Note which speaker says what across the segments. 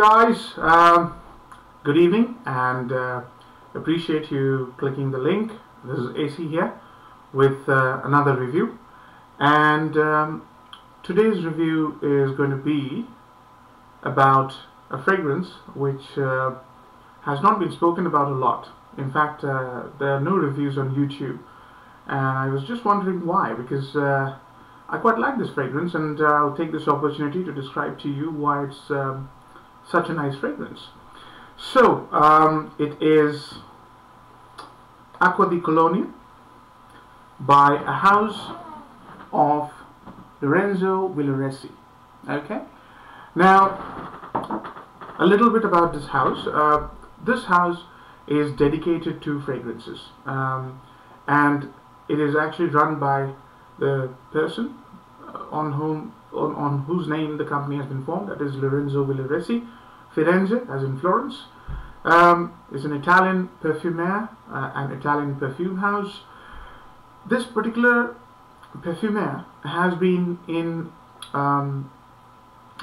Speaker 1: guys, good evening, and appreciate you clicking the link. This is AC here with another review, and today's review is going to be about a fragrance which has not been spoken about a lot. In fact, there are no reviews on YouTube, and I was just wondering why, because I quite like this fragrance, and I'll take this opportunity to describe to you why it's such a nice fragrance. So, it is AcquaDiColonia by a house of Lorenzo Villoresi. Okay? Now, a little bit about this house. This house is dedicated to fragrances, and it is actually run by the person on whose name the company has been formed, that is Lorenzo Villoresi. Firenze, as in Florence, is an Italian perfumer, an Italian perfume house. This particular perfumer has been in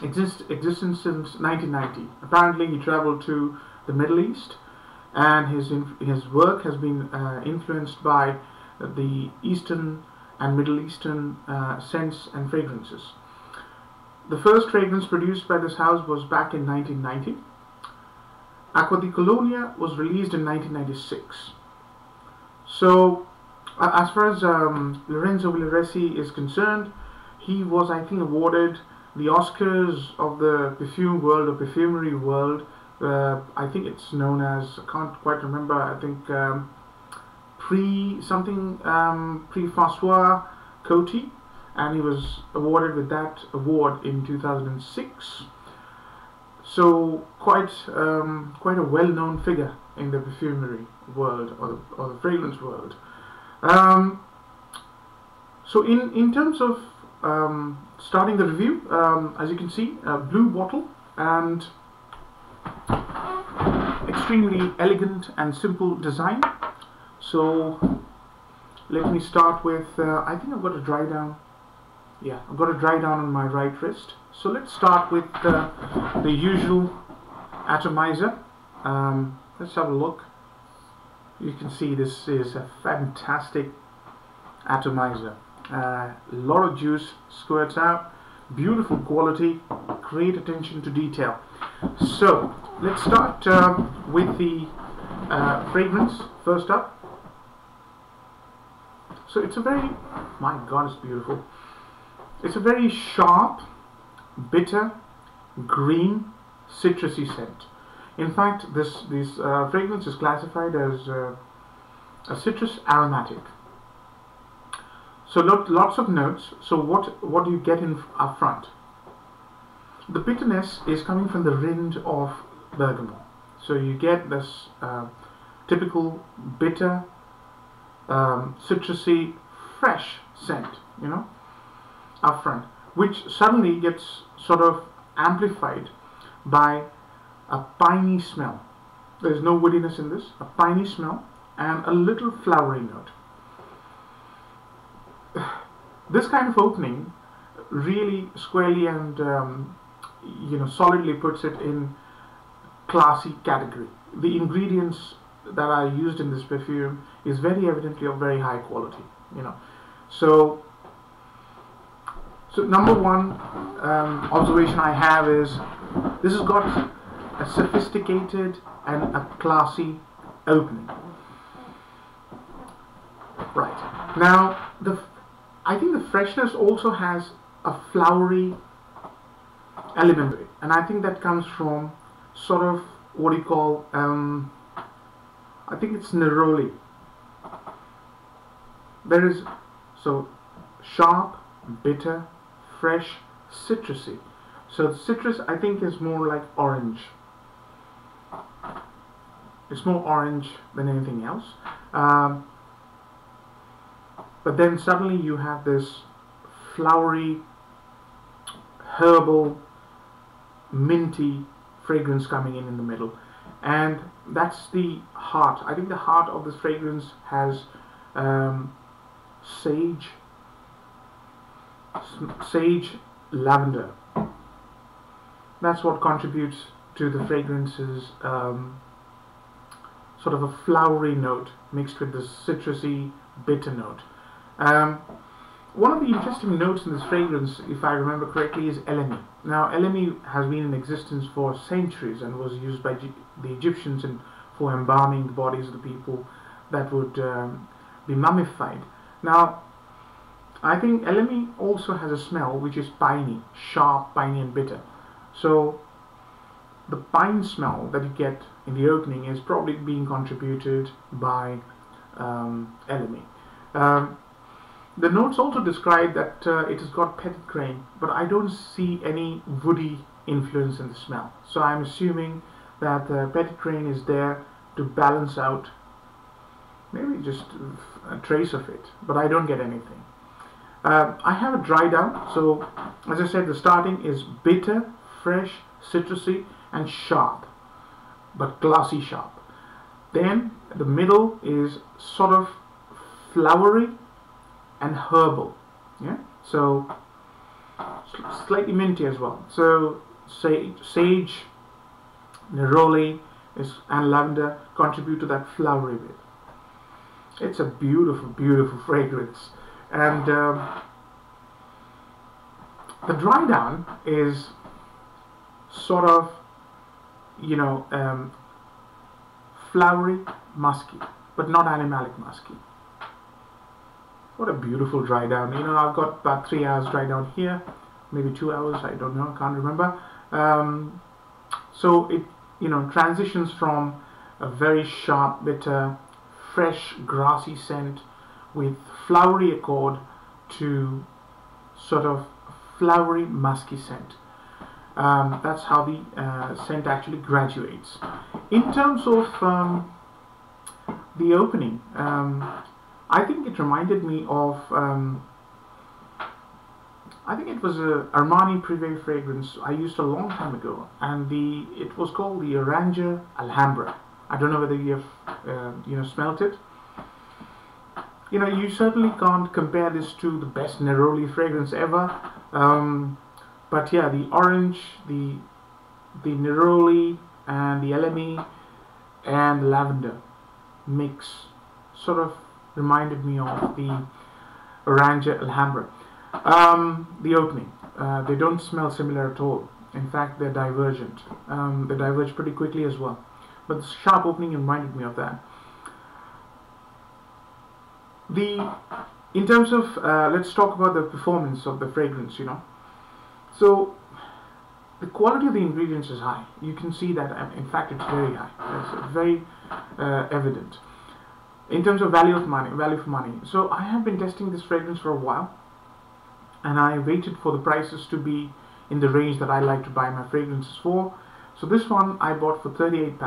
Speaker 1: existence since 1990. Apparently, he traveled to the Middle East, and his work has been influenced by the Eastern and Middle Eastern scents and fragrances. The first fragrance produced by this house was back in 1990. AcquaDiColonia was released in 1996. So, as far as Lorenzo Villoresi is concerned, he was, I think, awarded the Oscars of the perfume world or perfumery world. I think it's known as, I can't quite remember, I think Prix-François Coty, and he was awarded with that award in 2006. So quite a well-known figure in the perfumery world or the fragrance world. So in terms of starting the review, as you can see, a blue bottle and extremely elegant and simple design. So let me start with, I think I've got a dry down. Yeah, I've got a dry down on my right wrist. So let's start with the usual atomizer. Let's have a look. You can see this is a fantastic atomizer. A lot of juice squirts out. Beautiful quality. Great attention to detail. So let's start with the fragrance first up. So it's a very, my God, it's beautiful. It's a very sharp, bitter, green, citrusy scent. In fact, this fragrance is classified as a citrus aromatic. So lots of notes. So what do you get in up front? The bitterness is coming from the rind of Bergamont. So you get this typical bitter, citrusy, fresh scent, you know, up front, which suddenly gets sort of amplified by a piney smell. There's no woodiness in this, a piney smell and a little flowery note. This kind of opening really squarely and solidly puts it in classy category. The ingredients that are used in this perfume is very evidently of very high quality, you know. So number one observation I have is this has got a sophisticated and a classy opening. Right. Now, I think the freshness also has a flowery element to it, and I think that comes from sort of what you call, I think it's Neroli. There is, so sharp, bitter, fresh, citrusy. So the citrus, I think, is more like orange. It's more orange than anything else. But then suddenly you have this flowery, herbal, minty fragrance coming in the middle. And that's the heart. I think the heart of this fragrance has sage lavender. That's what contributes to the fragrance's sort of a flowery note mixed with the citrusy bitter note. One of the interesting notes in this fragrance, if I remember correctly, is elemi. Now, elemi has been in existence for centuries and was used by the Egyptians for embalming the bodies of the people that would be mummified. Now, I think elemi also has a smell which is piney, sharp, piney and bitter. So the pine smell that you get in the opening is probably being contributed by elemi. The notes also describe that it has got petit grain, but I don't see any woody influence in the smell. So I'm assuming that petit grain is there to balance out maybe just a trace of it, but I don't get anything. I have a dry down, so as I said, the starting is bitter, fresh, citrusy and sharp, but glassy sharp. Then the middle is sort of flowery and herbal, yeah, so slightly minty as well. So sage, neroli and lavender contribute to that flowery bit. It's a beautiful, beautiful fragrance. And the dry down is sort of, you know, flowery, musky, but not animalic musky. What a beautiful dry down. You know, I've got about 3 hours dry down here, maybe 2 hours, I don't know, I can't remember. So it, you know, transitions from a very sharp, bitter, fresh, grassy scent with flowery accord to sort of flowery, musky scent. That's how the scent actually graduates. In terms of the opening, I think it reminded me of, I think it was a Armani Privé fragrance I used a long time ago, and it was called the Orange Alhambra. I don't know whether you have you know, smelt it. You know, you certainly can't compare this to the best Neroli fragrance ever. But yeah, the orange, the Neroli and the elemi and the lavender mix sort of reminded me of the Orange Alhambra. The opening, they don't smell similar at all. In fact, they're divergent. They diverge pretty quickly as well. But the sharp opening reminded me of that. In terms of, let's talk about the performance of the fragrance, you know. So, the quality of the ingredients is high. You can see that, in fact, it's very high. It's very evident. In terms of value for money. So, I have been testing this fragrance for a while, and I waited for the prices to be in the range that I like to buy my fragrances for. So, this one I bought for £38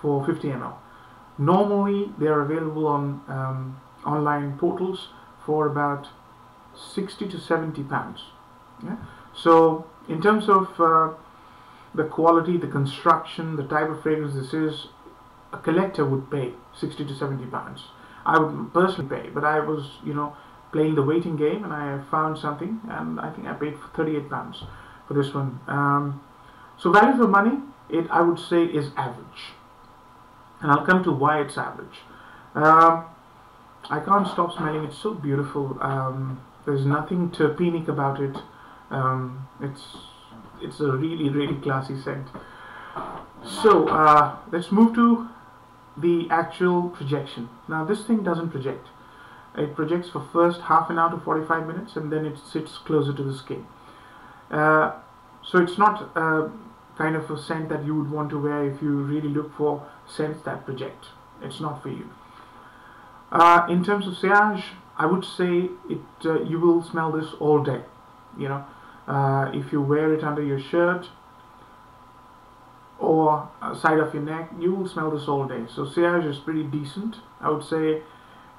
Speaker 1: for 50 ml. Normally, they are available on online portals for about 60 to 70 pounds. Yeah? So in terms of the quality, the construction, the type of fragrance this is, a collector would pay 60 to 70 pounds. I would personally pay, but I was, you know, playing the waiting game, and I found something, and I think I paid for 38 pounds for this one. So value for money, I would say is average, and I'll come to why it's average. I can't stop smelling. It's so beautiful. There's nothing terpenic about it. It's a really, really classy scent. So let's move to the actual projection. Now this thing doesn't project. It projects for first half an hour to 45 minutes, and then it sits closer to the skin. So it's not kind of a scent that you would want to wear if you really look for scents that project. It's not for you. In terms of sillage, I would say you will smell this all day. You know, if you wear it under your shirt or side of your neck, you will smell this all day. So sillage is pretty decent. I would say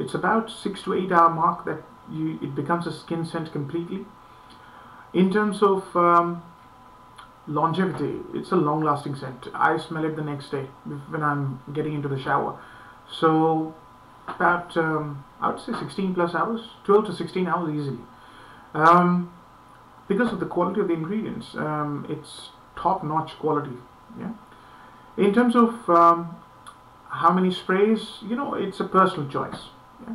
Speaker 1: it's about 6 to 8 hour mark that it becomes a skin scent completely. In terms of longevity, it's a long-lasting scent. I smell it the next day when I'm getting into the shower. So about I would say 16 plus hours, 12 to 16 hours easily. Because of the quality of the ingredients, it's top-notch quality. Yeah. In terms of how many sprays, it's a personal choice. Yeah?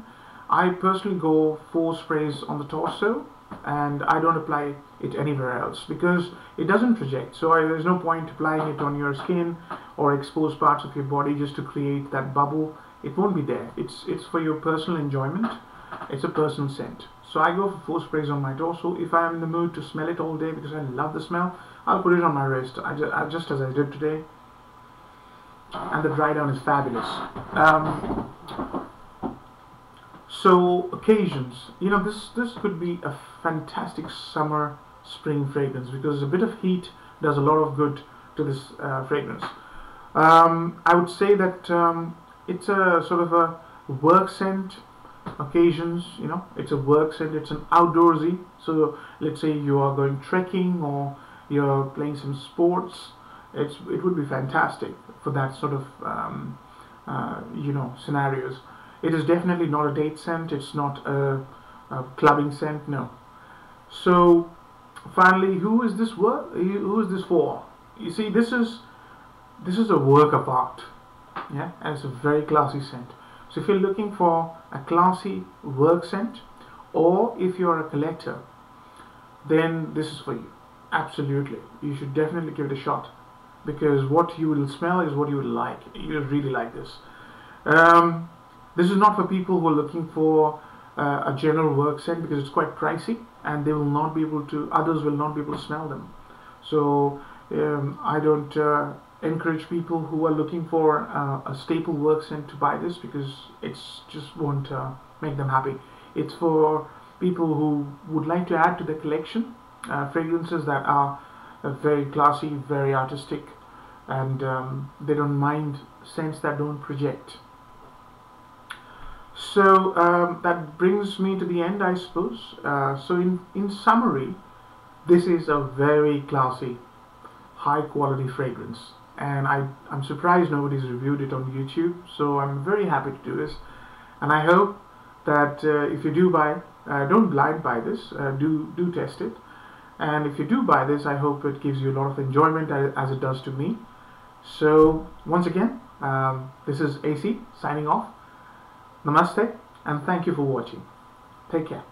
Speaker 1: I personally go 4 sprays on the torso, and I don't apply it anywhere else because it doesn't project. So there's no point applying it on your skin or exposed parts of your body just to create that bubble. It won't be there. It's for your personal enjoyment. It's a personal scent. So I go for 4 sprays on my torso. If I'm in the mood to smell it all day because I love the smell, I'll put it on my wrist, just as I did today. And the dry down is fabulous. So occasions, this could be a fantastic summer spring fragrance because a bit of heat does a lot of good to this fragrance. I would say that it's a sort of a work scent. Occasions, it's a work scent, it's an outdoorsy. So let's say you are going trekking or you're playing some sports, it would be fantastic for that sort of scenarios. It is definitely not a date scent, it's not a clubbing scent, no. So finally, who is this for? You see, this is a work of art, yeah, and it's a very classy scent. So if you're looking for a classy work scent, or if you're a collector, then this is for you. Absolutely, you should definitely give it a shot, because what you will smell is what you will like. You really like this. This is not for people who are looking for a general work scent, because it's quite pricey and they will not be able to, others will not be able to smell them. So I don't encourage people who are looking for a staple work scent to buy this, because it's just won't make them happy. It's for people who would like to add to their collection fragrances that are very classy, very artistic, and they don't mind scents that don't project. So that brings me to the end, I suppose. So in summary, this is a very classy, high quality fragrance, and I'm surprised nobody's reviewed it on YouTube, so I'm very happy to do this. And I hope that if you do buy, don't blind buy this, do test it. And if you do buy this, I hope it gives you a lot of enjoyment as it does to me. So once again, this is AC signing off. Namaste, and thank you for watching. Take care.